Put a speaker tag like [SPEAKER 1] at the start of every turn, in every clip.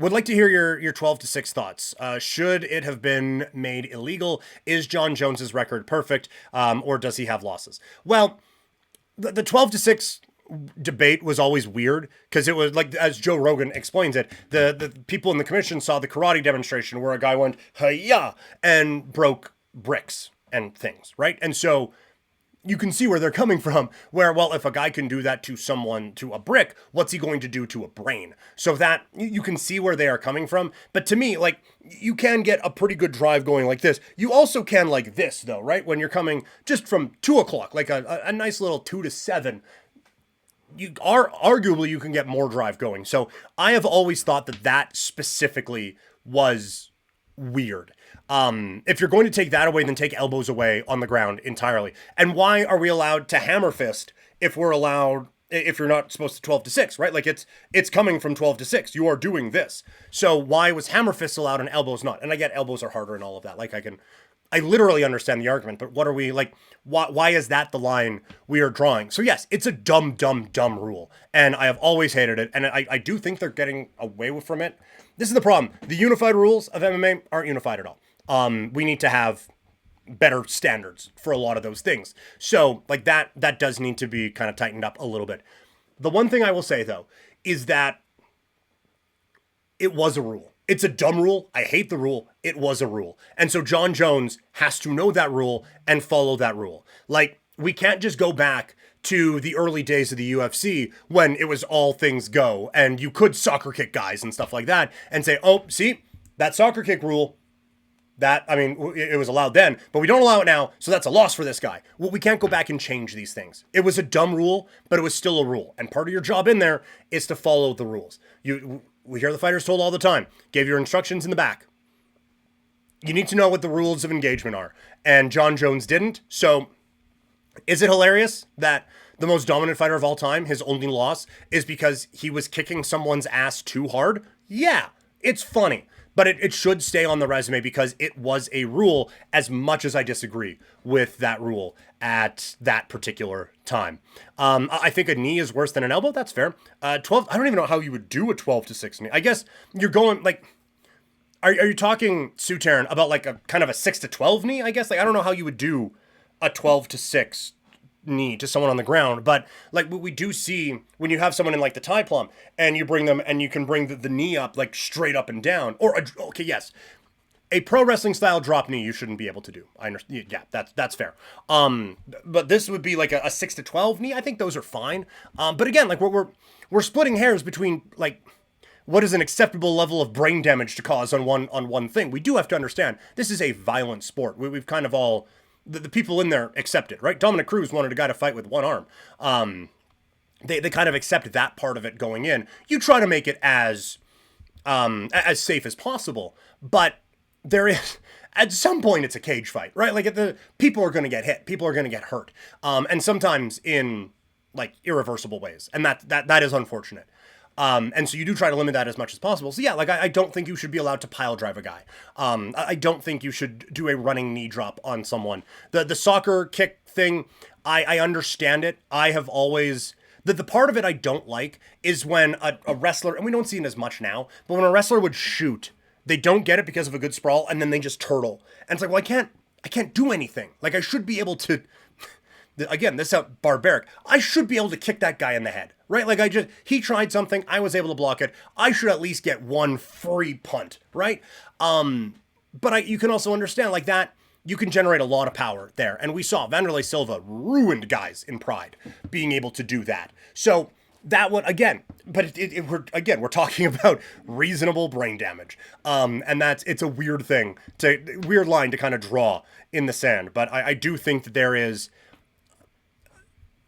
[SPEAKER 1] Would like to hear your 12-6 thoughts. Should it have been made illegal? Is Jon Jones's record perfect, or does he have losses? Well, the 12-6 debate was always weird because it was like, as Joe Rogan explains it, the people in the commission saw the karate demonstration where a guy went hi-ya and broke bricks and things, right? And so you can see where they're coming from, where, well, if a guy can do that to someone, to a brick, what's he going to do to a brain? So that you can see where they are coming from. But to me, like, you can get a pretty good drive going like this. You also can like this, though, right? When you're coming just from 2 o'clock, like a nice little 2 to 7, you are arguably you can get more drive going. So I have always thought that specifically was weird. If you're going to take that away, then take elbows away on the ground entirely. And why are we allowed to hammer fist if you're not supposed to 12-6, right? Like it's coming from 12-6. You are doing this. So why was hammer fist allowed and elbows not? And I get elbows are harder and all of that. Like I literally understand the argument, but what are we like? Why is that the line we are drawing? So yes, it's a dumb rule, and I have always hated it, and I do think they're getting away from it. This is the problem. The unified rules of MMA aren't unified at all. We need to have better standards for a lot of those things. So like that does need to be kind of tightened up a little bit. The one thing I will say though is that it was a rule. It's a dumb rule. I hate the rule. It was a rule. And so Jon Jones has to know that rule and follow that rule. Like, we can't just go back to the early days of the UFC when it was all things go and you could soccer kick guys and stuff like that and say, oh, see, that soccer kick rule, it was allowed then, but we don't allow it now, so that's a loss for this guy. Well, we can't go back and change these things. It was a dumb rule, but it was still a rule. And part of your job in there is to follow the rules. We hear the fighters told all the time, give your instructions in the back. You need to know what the rules of engagement are. And Jon Jones didn't. So is it hilarious that the most dominant fighter of all time, his only loss is because he was kicking someone's ass too hard? Yeah, it's funny. But it should stay on the resume because it was a rule, as much as I disagree with that rule at that particular time. I think a knee is worse than an elbow. That's fair. 12. I don't even know how you would do a 12-6 knee. I guess you're going like, are you talking, Suterin, about like a kind of a 6-12 knee? I guess like I don't know how you would do a 12-6 knee to someone on the ground, but like what we do see when you have someone in like the tie plum and you bring them and you can bring the knee up like straight up and down, or okay, yes, a pro wrestling style drop knee you shouldn't be able to do. I understand. Yeah, that's fair. But this would be like a 6-12 knee. I think those are fine. But again, like we're splitting hairs between like what is an acceptable level of brain damage to cause on one thing. We do have to understand this is a violent sport. We've kind of all the people in there accept it, right? Dominic Cruz wanted a guy to fight with one arm. They kind of accept that part of it going in. You try to make it as safe as possible, but there is at some point it's a cage fight, right? Like people are going to get hit, people are going to get hurt, and sometimes in like irreversible ways, and that is unfortunate. And so you do try to limit that as much as possible. So yeah, like I don't think you should be allowed to pile drive a guy. I don't think you should do a running knee drop on someone. The soccer kick thing, I understand it. I have always the part of it I don't like is when a wrestler, and we don't see it as much now, but when a wrestler would shoot, they don't get it because of a good sprawl, and then they just turtle. And it's like, well, I can't do anything. Like I should be able to. Again, this is barbaric. I should be able to kick that guy in the head, right? Like he tried something, I was able to block it. I should at least get one free punt, right? But you can also understand like that, you can generate a lot of power there. And we saw Vanderlei Silva ruined guys in Pride being able to do that. So that one, again, but we're talking about reasonable brain damage. And it's a weird line to kind of draw in the sand. But I do think that there is,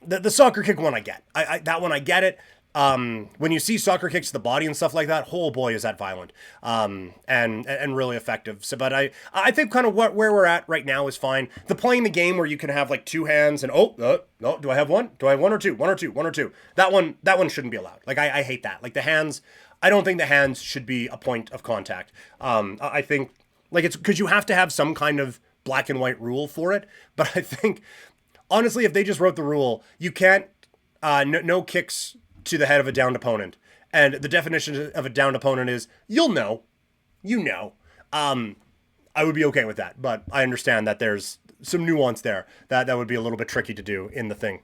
[SPEAKER 1] the soccer kick one I get. That one I get it. When you see soccer kicks to the body and stuff like that, oh boy, is that violent. And really effective. So, but I think kind of where we're at right now is fine. The playing the game where you can have like two hands and no, do I have one? Do I have one or two? One or two. That one shouldn't be allowed. Like I hate that. Like the hands, I don't think the hands should be a point of contact. I think like it's because you have to have some kind of black and white rule for it. But I think honestly, if they just wrote the rule, you can't, no kicks to the head of a downed opponent and the definition of a downed opponent is you'll know, you know. I would be okay with that, but I understand that there's some nuance there that would be a little bit tricky to do in the thing.